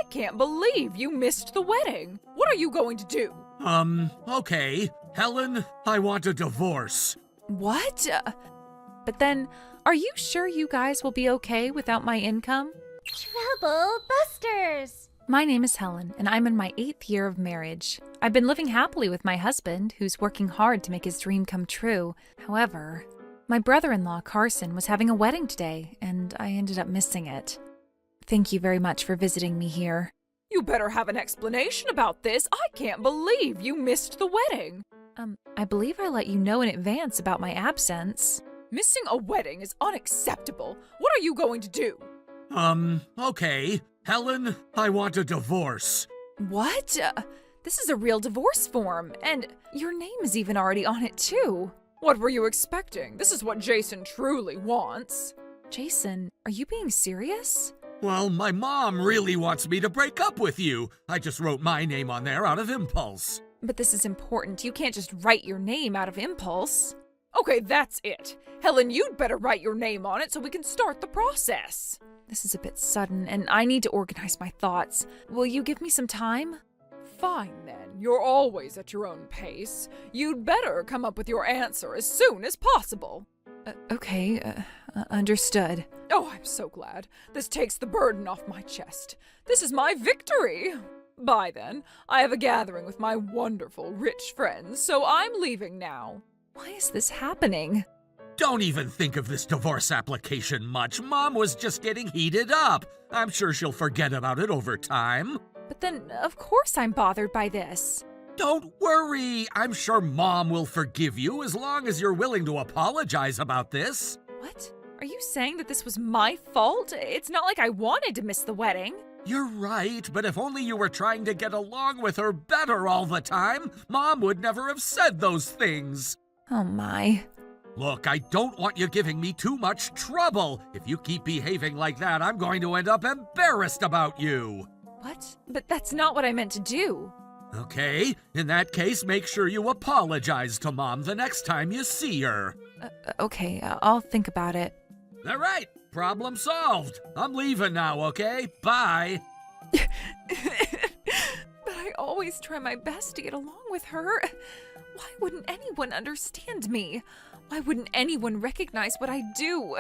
can't believe you missed the wedding. What are you going to do? Okay. Helen, I want a divorce. What? But then, are you sure you guys will be okay without my income? Trouble Busters! My name is Helen, and I'm in my 8th year of marriage. I've been living happily with my husband, who's working hard to make his dream come true. However, my brother-in-law, Carson, was having a wedding today, and I ended up missing it. Thank you very much for visiting me here. You better have an explanation about this. I can't believe you missed the wedding. I believe I let you know in advance about my absence. Missing a wedding is unacceptable. What are you going to do? Okay. Helen, I want a divorce. What? This is a real divorce form, and your name is even already on it, too. What were you expecting? This is what Jason truly wants. Jason, are you being serious? Well, my mom really wants me to break up with you. I just wrote my name on there out of impulse. But this is important. You can't just write your name out of impulse. Okay, that's it. Helen, you'd better write your name on it so we can start the process. This is a bit sudden, and I need to organize my thoughts. Will you give me some time? Fine, then. You're always at your own pace. You'd better come up with your answer as soon as possible. Okay, understood. Oh, I'm so glad. This takes the burden off my chest. This is my victory. Bye, then. I have a gathering with my wonderful, rich friends, so I'm leaving now. Why is this happening? Don't even think of this divorce application much. Mom was just getting heated up. I'm sure she'll forget about it over time. But then, of course I'm bothered by this. Don't worry. I'm sure Mom will forgive you as long as you're willing to apologize about this. What? Are you saying that this was my fault? It's not like I wanted to miss the wedding. You're right, but if only you were trying to get along with her better all the time, Mom would never have said those things. Oh my. Look, I don't want you giving me too much trouble. If you keep behaving like that, I'm going to end up embarrassed about you. What? But that's not what I meant to do. Okay, in that case, make sure you apologize to Mom the next time you see her. Okay, I'll think about it. All right, problem solved. I'm leaving now, okay? Bye. But I always try my best to get along with her. Why wouldn't anyone understand me? Why wouldn't anyone recognize what I do?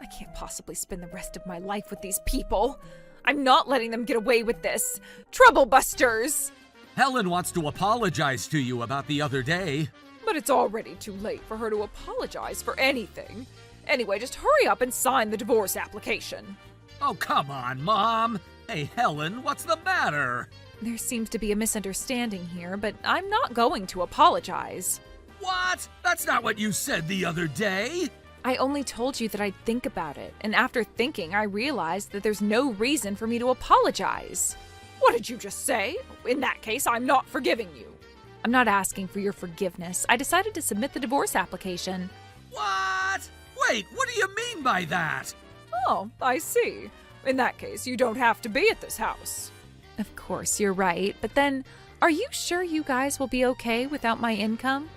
I can't possibly spend the rest of my life with these people. I'm not letting them get away with this. Trouble Busters! Helen wants to apologize to you about the other day. But it's already too late for her to apologize for anything. Anyway, just hurry up and sign the divorce application. Oh, come on, Mom. Hey, Helen, what's the matter? There seems to be a misunderstanding here, but I'm not going to apologize. What? That's not what you said the other day. I only told you that I'd think about it, and after thinking, I realized that there's no reason for me to apologize. What did you just say? In that case, I'm not forgiving you. I'm not asking for your forgiveness. I decided to submit the divorce application. What? Wait, what do you mean by that? Oh, I see. In that case, you don't have to be at this house. Of course, you're right, but then, are you sure you guys will be okay without my income?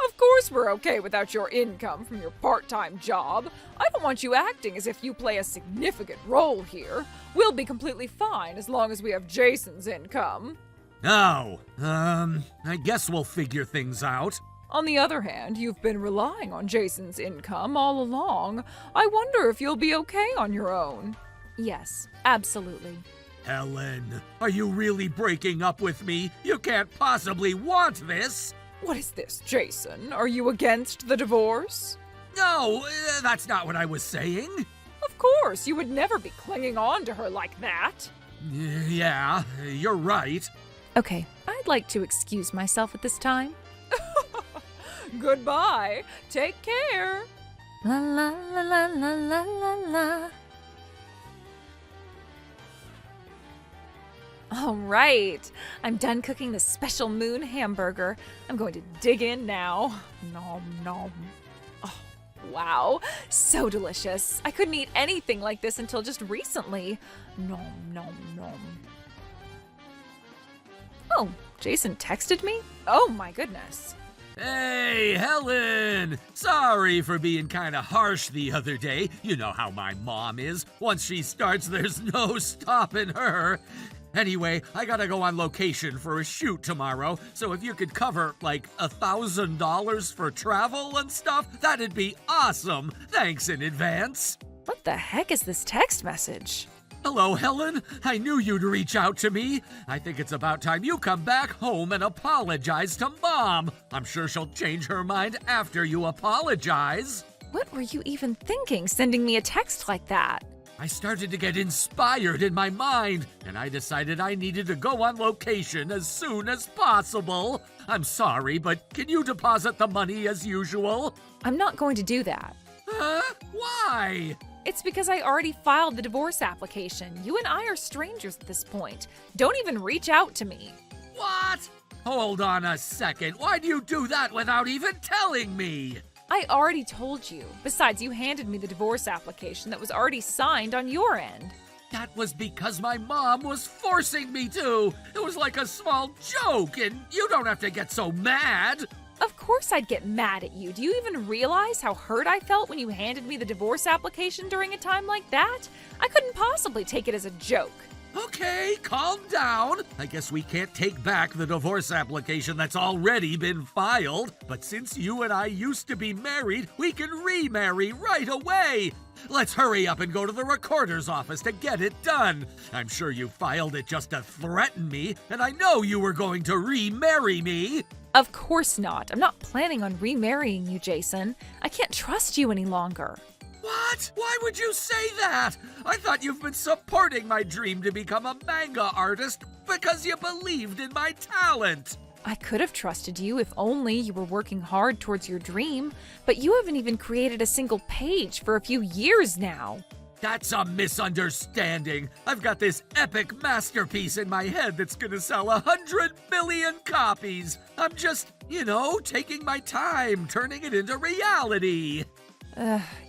Of course we're okay without your income from your part-time job. I don't want you acting as if you play a significant role here. We'll be completely fine as long as we have Jason's income. Oh, I guess we'll figure things out. On the other hand, you've been relying on Jason's income all along. I wonder if you'll be okay on your own. Yes, absolutely. Helen, are you really breaking up with me? You can't possibly want this. What is this, Jason? Are you against the divorce? No, that's not what I was saying. Of course, you would never be clinging on to her like that. Yeah, you're right. Okay, I'd like to excuse myself at this time. Goodbye. Take care. La la la la la la la la. All right, I'm done cooking the special moon hamburger. I'm going to dig in now. Nom nom. Oh, wow, so delicious. I couldn't eat anything like this until just recently. Nom nom nom. Oh, Jason texted me? Oh my goodness. Hey, Helen! Sorry for being kinda harsh the other day. You know how my mom is. Once she starts, there's no stopping her. Anyway, I gotta go on location for a shoot tomorrow, so if you could cover, like, $1,000 for travel and stuff, that'd be awesome. Thanks in advance. What the heck is this text message? Hello, Helen. I knew you'd reach out to me. I think it's about time you come back home and apologize to Mom. I'm sure she'll change her mind after you apologize. What were you even thinking, sending me a text like that? I started to get inspired in my mind, and I decided I needed to go on location as soon as possible. I'm sorry, but can you deposit the money as usual? I'm not going to do that. Huh? Why? It's because I already filed the divorce application. You and I are strangers at this point. Don't even reach out to me. What? Hold on a second. Why'd you do that without even telling me? I already told you. Besides, you handed me the divorce application that was already signed on your end. That was because my mom was forcing me to. It was like a small joke, and you don't have to get so mad. Of course I'd get mad at you. Do you even realize how hurt I felt when you handed me the divorce application during a time like that? I couldn't possibly take it as a joke. Okay, calm down. I guess we can't take back the divorce application that's already been filed. But since you and I used to be married, we can remarry right away. Let's hurry up and go to the recorder's office to get it done. I'm sure you filed it just to threaten me, and I know you were going to remarry me. Of course not. I'm not planning on remarrying you, Jason. I can't trust you any longer. What? Why would you say that? I thought you've been supporting my dream to become a manga artist because you believed in my talent. I could have trusted you if only you were working hard towards your dream, but you haven't even created a single page for a few years now. That's a misunderstanding. I've got this epic masterpiece in my head that's gonna sell 100 million copies. I'm just, taking my time, turning it into reality.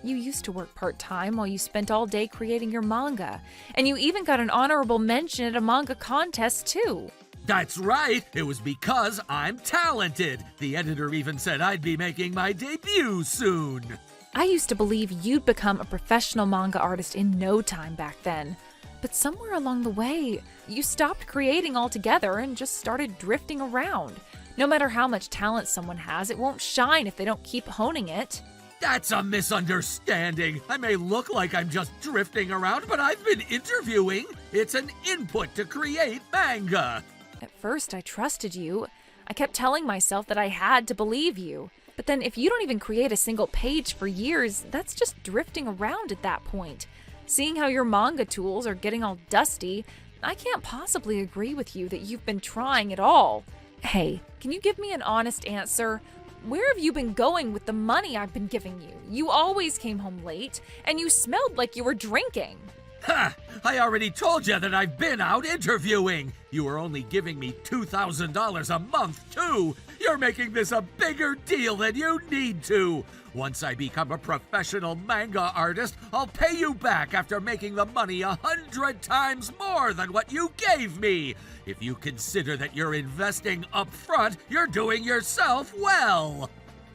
You used to work part-time while you spent all day creating your manga, and you even got an honorable mention at a manga contest, too. That's right. It was because I'm talented. The editor even said I'd be making my debut soon. I used to believe you'd become a professional manga artist in no time back then. But somewhere along the way, you stopped creating altogether and just started drifting around. No matter how much talent someone has, it won't shine if they don't keep honing it. That's a misunderstanding. I may look like I'm just drifting around, but I've been interviewing. It's an input to create manga. At first, I trusted you. I kept telling myself that I had to believe you. But then if you don't even create a single page for years, that's just drifting around at that point. Seeing how your manga tools are getting all dusty, I can't possibly agree with you that you've been trying at all. Hey, can you give me an honest answer? Where have you been going with the money I've been giving you? You always came home late, and you smelled like you were drinking. Ha! I already told you that I've been out interviewing. You were only giving me $2,000 a month, too. You're making this a bigger deal than you need to. Once I become a professional manga artist, I'll pay you back after making the money 100 times more than what you gave me. If you consider that you're investing up front, you're doing yourself well.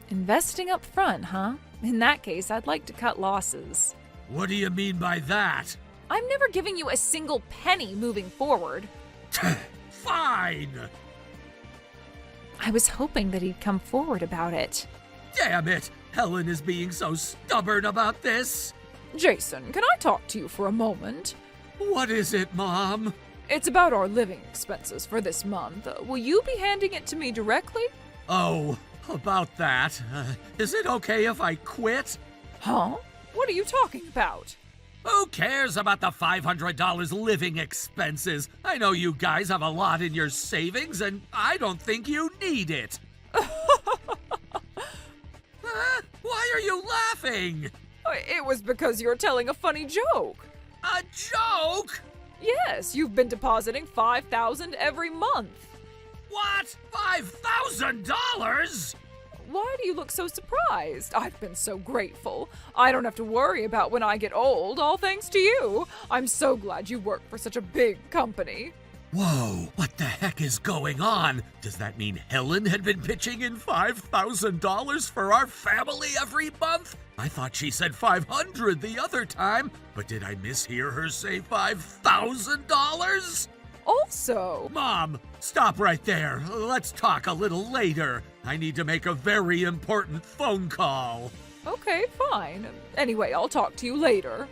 Investing up front, huh? In that case, I'd like to cut losses. What do you mean by that? I'm never giving you a single penny moving forward. Fine! I was hoping that he'd come forward about it. Damn it! Helen is being so stubborn about this. Jason, can I talk to you for a moment? What is it, Mom? It's about our living expenses for this month. Will you be handing it to me directly? Oh, about that. Is it okay if I quit? Huh? What are you talking about? Who cares about the $500 living expenses? I know you guys have a lot in your savings, and I don't think you need it. Why are you laughing? It was because you're telling a funny joke. A joke? Yes, you've been depositing $5,000 every month. What? $5,000? Why do you look so surprised? I've been so grateful. I don't have to worry about when I get old, all thanks to you. I'm so glad you work for such a big company. Whoa, what the heck is going on? Does that mean Helen had been pitching in $5,000 for our family every month? I thought she said $500 the other time, but did I mishear her say $5,000? Also, Mom, stop right there. Let's talk a little later. I need to make a very important phone call. okay, fine. Anyway, I'll talk to you later.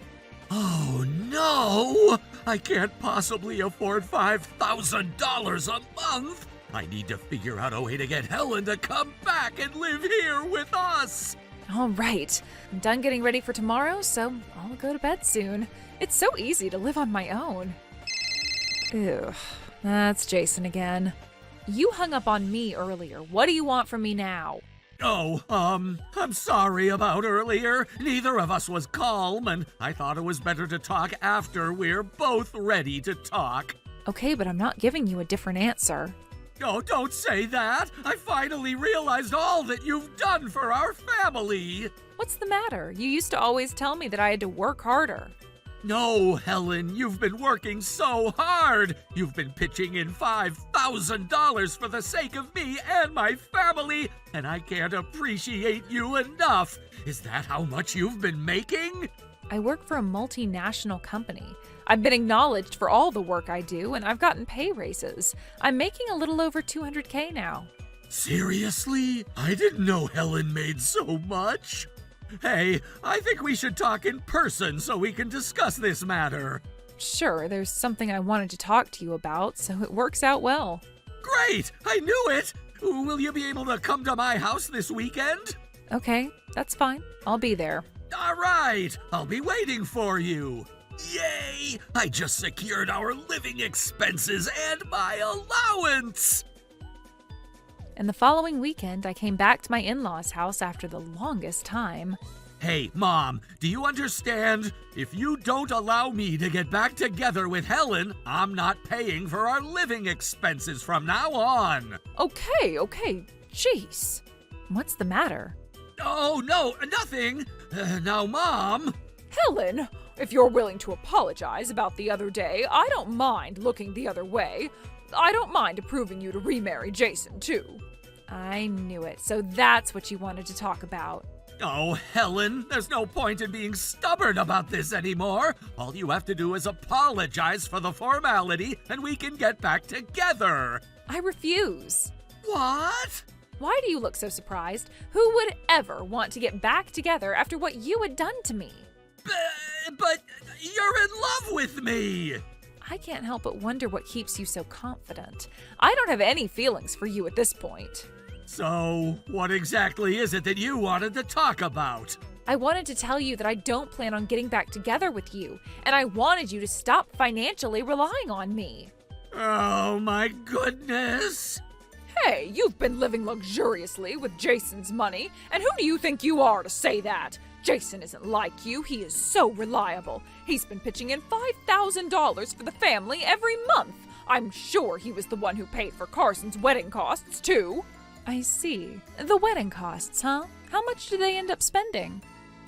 Oh no! I can't possibly afford $5,000 a month! I need to figure out a way to get Helen to come back and live here with us! All right, I'm done getting ready for tomorrow, so I'll go to bed soon. It's so easy to live on my own. Ew, that's Jason again. You hung up on me earlier. What do you want from me now? Oh, I'm sorry about earlier. Neither of us was calm, and I thought it was better to talk after we're both ready to talk. Okay, but I'm not giving you a different answer. No, don't say that. I finally realized all that you've done for our family. What's the matter? You used to always tell me that I had to work harder. No, Helen, you've been working so hard. You've been pitching in $5,000 for the sake of me and my family, and I can't appreciate you enough. Is that how much you've been making? I work for a multinational company. I've been acknowledged for all the work I do, and I've gotten pay raises. I'm making a little over $200K now. Seriously? I didn't know Helen made so much. Hey, I think we should talk in person so we can discuss this matter. Sure, there's something I wanted to talk to you about, so it works out well. Great! I knew it! Will you be able to come to my house this weekend? Okay, that's fine. I'll be there. All right, I'll be waiting for you. Yay! I just secured our living expenses and my allowance! And the following weekend, I came back to my in-laws' house after the longest time. Hey, Mom, do you understand? If you don't allow me to get back together with Helen, I'm not paying for our living expenses from now on. Okay, jeez. What's the matter? Oh, no, nothing. Now, Mom. Helen, if you're willing to apologize about the other day, I don't mind looking the other way. I don't mind approving you to remarry Jason, too. I knew it. So that's what you wanted to talk about. Oh, Helen, there's no point in being stubborn about this anymore. All you have to do is apologize for the formality, and we can get back together. I refuse. What? Why do you look so surprised? Who would ever want to get back together after what you had done to me? But you're in love with me. I can't help but wonder what keeps you so confident. I don't have any feelings for you at this point. So, what exactly is it that you wanted to talk about? I wanted to tell you that I don't plan on getting back together with you, and I wanted you to stop financially relying on me. Oh my goodness! Hey, you've been living luxuriously with Jason's money, and who do you think you are to say that? Jason isn't like you. He is so reliable. He's been pitching in $5,000 for the family every month. I'm sure he was the one who paid for Carson's wedding costs, too. I see. The wedding costs, huh? How much did they end up spending?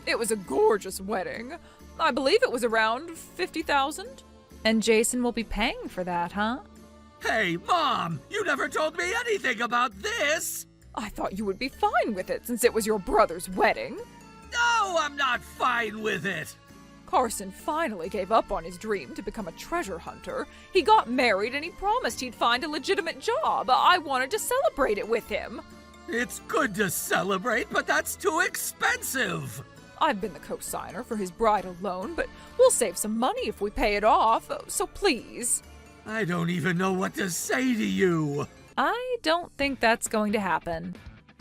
It was a gorgeous wedding. I believe it was around $50,000. And Jason will be paying for that, huh? Hey, Mom! You never told me anything about this! I thought you would be fine with it since it was your brother's wedding. No, I'm not fine with it! Carson finally gave up on his dream to become a treasure hunter. He got married and he promised he'd find a legitimate job. I wanted to celebrate it with him. It's good to celebrate, but that's too expensive! I've been the co-signer for his bridal loan, but we'll save some money if we pay it off, so please. I don't even know what to say to you. I don't think that's going to happen.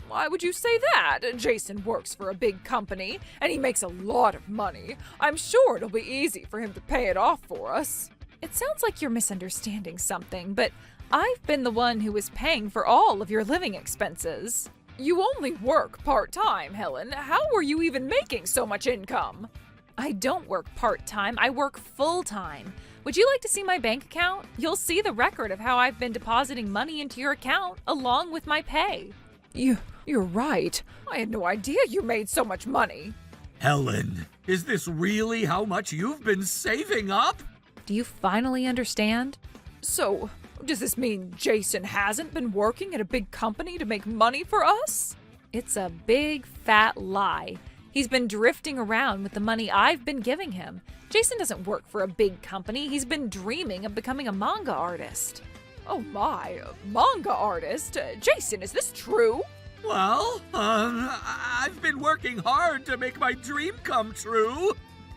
Why would you say that? Jason works for a big company, and he makes a lot of money. I'm sure it'll be easy for him to pay it off for us. It sounds like you're misunderstanding something, but I've been the one who is paying for all of your living expenses. You only work part-time, Helen. How were you even making so much income? I don't work part-time, I work full-time. Would you like to see my bank account? You'll see the record of how I've been depositing money into your account along with my pay. You're right. I had no idea you made so much money. Helen, is this really how much you've been saving up? Do you finally understand? So, Does this mean Jason hasn't been working at a big company to make money for us? It's a big, fat lie. He's been drifting around with the money I've been giving him. Jason doesn't work for a big company. He's been dreaming of becoming a manga artist. Oh my, manga artist? Jason, is this true? Well, I've been working hard to make my dream come true.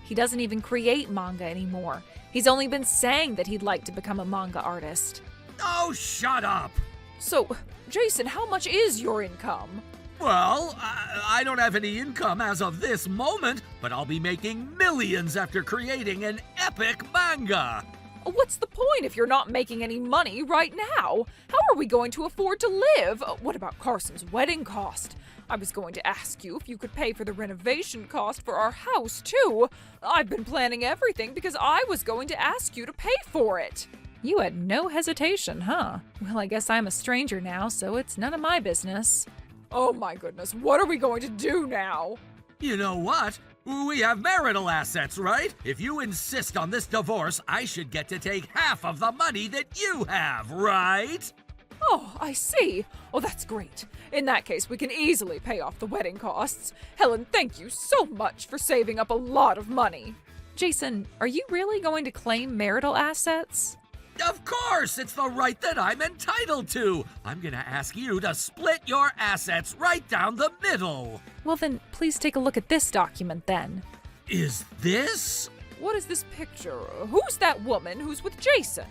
He doesn't even create manga anymore. He's only been saying that he'd like to become a manga artist. Oh, shut up. So, Jason, how much is your income? Well, I don't have any income as of this moment, but I'll be making millions after creating an epic manga. What's the point if you're not making any money right now? How are we going to afford to live? What about Carson's wedding cost? I was going to ask you if you could pay for the renovation cost for our house, too. I've been planning everything because I was going to ask you to pay for it. You had no hesitation, huh? Well, I guess I'm a stranger now, so it's none of my business. Oh my goodness, what are we going to do now? You know what? We have marital assets, right? If you insist on this divorce, I should get to take half of the money that you have, right? Oh, I see. Oh, that's great. In that case, we can easily pay off the wedding costs. Helen, thank you so much for saving up a lot of money. Jason, are you really going to claim marital assets? Of course, it's the right that I'm entitled to. I'm gonna ask you to split your assets right down the middle. Well then, please take a look at this document then. Is this? What is this picture? Who's that woman who's with Jason?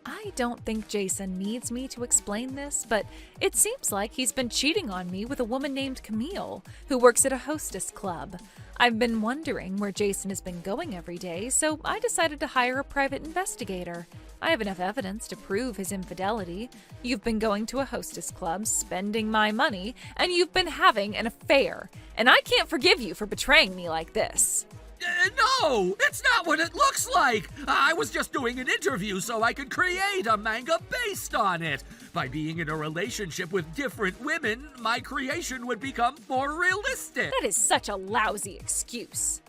I don't think Jason needs me to explain this, but it seems like he's been cheating on me with a woman named Camille, who works at a hostess club. I've been wondering where Jason has been going every day, so I decided to hire a private investigator. I have enough evidence to prove his infidelity. You've been going to a hostess club, spending my money, and you've been having an affair. And I can't forgive you for betraying me like this. No, it's not what it looks like. I was just doing an interview so I could create a manga based on it. By being in a relationship with different women, my creation would become more realistic. That is such a lousy excuse.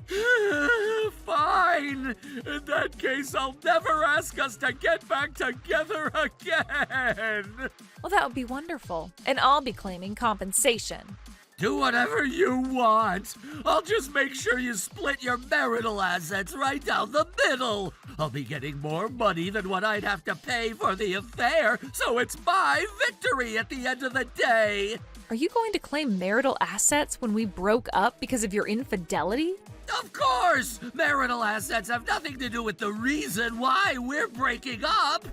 Fine. In that case, I'll never ask us to get back together again. Well, that would be wonderful. And I'll be claiming compensation. Do whatever you want. I'll just make sure you split your marital assets right down the middle. I'll be getting more money than what I'd have to pay for the affair, so it's my victory at the end of the day. Are you going to claim marital assets when we broke up because of your infidelity? Of course! Marital assets have nothing to do with the reason why we're breaking up.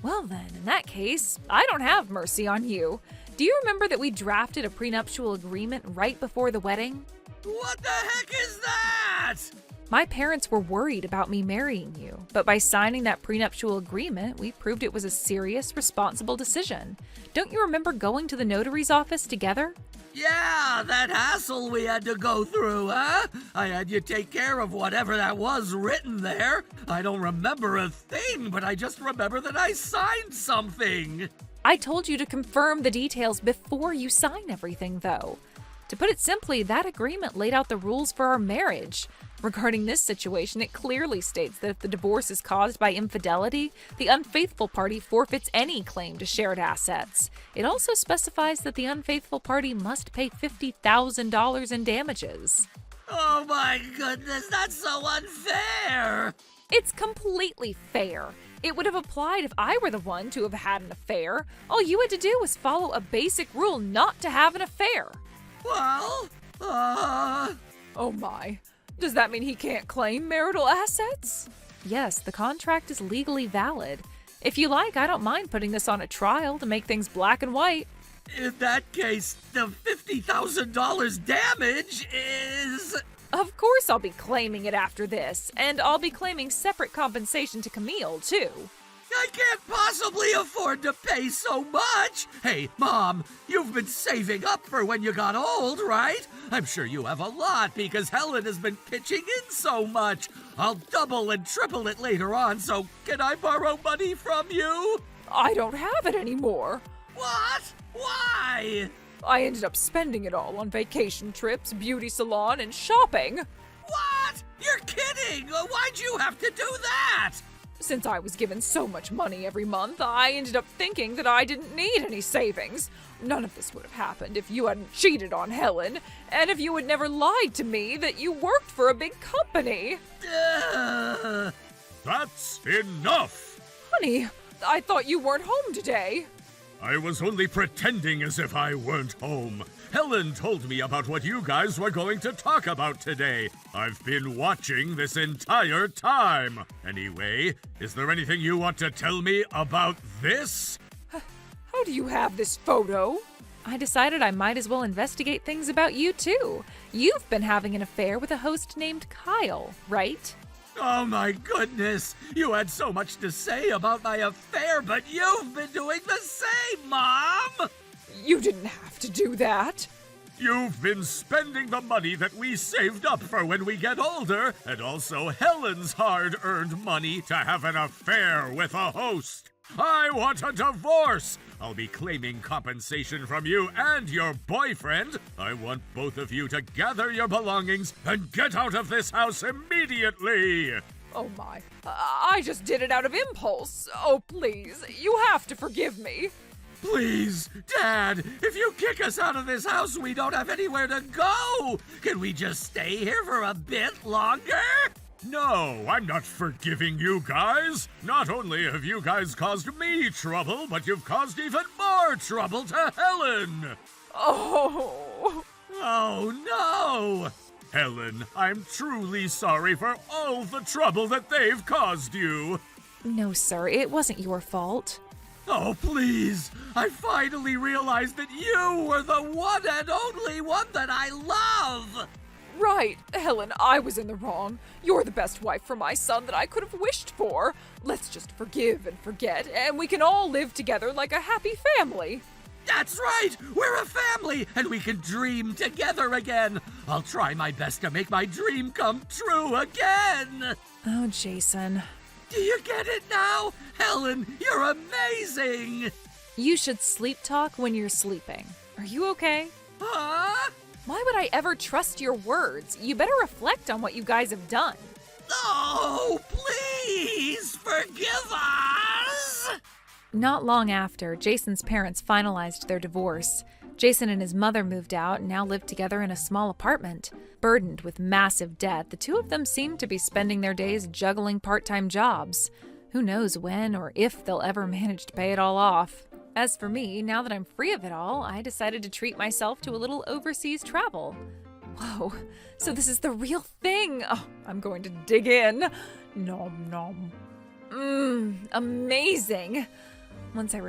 Well then, in that case, I don't have mercy on you. Do you remember that we drafted a prenuptial agreement right before the wedding? What the heck is that? My parents were worried about me marrying you, but by signing that prenuptial agreement, we proved it was a serious, responsible decision. Don't you remember going to the notary's office together? Yeah, that hassle we had to go through, huh? I had you take care of whatever that was written there. I don't remember a thing, but I just remember that I signed something. I told you to confirm the details before you sign everything, though. To put it simply, that agreement laid out the rules for our marriage. Regarding this situation, it clearly states that if the divorce is caused by infidelity, the unfaithful party forfeits any claim to shared assets. It also specifies that the unfaithful party must pay $50,000 in damages. Oh my goodness, that's so unfair! It's completely fair. It would have applied if I were the one to have had an affair. All you had to do was follow a basic rule not to have an affair. Well, Oh my. Does that mean he can't claim marital assets? Yes, the contract is legally valid. If you like, I don't mind putting this on a trial to make things black and white. in that case, the $50,000 damage is... Of course I'll be claiming it after this, and I'll be claiming separate compensation to Camille, too. I can't possibly afford to pay so much. Hey, Mom, you've been saving up for when you got old, right? I'm sure you have a lot because Helen has been pitching in so much. I'll double and triple it later on, so can I borrow money from you? I don't have it anymore. What? Why? I ended up spending it all on vacation trips, beauty salon, and shopping. What? You're kidding! Why'd you have to do that? Since I was given so much money every month, I ended up thinking that I didn't need any savings. None of this would have happened if you hadn't cheated on Helen, and if you had never lied to me that you worked for a big company. That's enough! Honey, I thought you weren't home today. I was only pretending as if I weren't home. Helen told me about what you guys were going to talk about today. I've been watching this entire time. Anyway, is there anything you want to tell me about this? How do you have this photo? I decided I might as well investigate things about you too. You've been having an affair with a host named Kyle, right? Oh my goodness! You had so much to say about my affair, but you've been doing the same, Mom! You didn't have to do that. You've been spending the money that we saved up for when we get older, and also Helen's hard-earned money to have an affair with a host. I want a divorce! I'll be claiming compensation from you and your boyfriend. I want both of you to gather your belongings and get out of this house immediately! Oh my, I just did it out of impulse. Oh please, you have to forgive me. Please, Dad, if you kick us out of this house, we don't have anywhere to go! Can we just stay here for a bit longer? No, I'm not forgiving you guys. Not only have you guys caused me trouble, but you've caused even more trouble to Helen! Oh. Oh no! Helen, I'm truly sorry for all the trouble that they've caused you. No, sir, it wasn't your fault. Oh, please! I finally realized that you were the one and only one that I love! Right, Helen, I was in the wrong. You're the best wife for my son that I could have wished for. Let's just forgive and forget, and we can all live together like a happy family. That's right! We're a family, and we can dream together again! I'll try my best to make my dream come true again! Oh, Jason. Do you get it now? Helen, you're amazing! You should sleep talk when you're sleeping. Are you okay? Huh? Why would I ever trust your words? You better reflect on what you guys have done. Oh, please forgive us! Not long after, Jason's parents finalized their divorce. Jason and his mother moved out and now live together in a small apartment. Burdened with massive debt, the two of them seem to be spending their days juggling part-time jobs. Who knows when or if they'll ever manage to pay it all off. As for me, now that I'm free of it all, I decided to treat myself to a little overseas travel. Whoa, so this is the real thing! Oh, I'm going to dig in. Nom nom. Amazing! Once I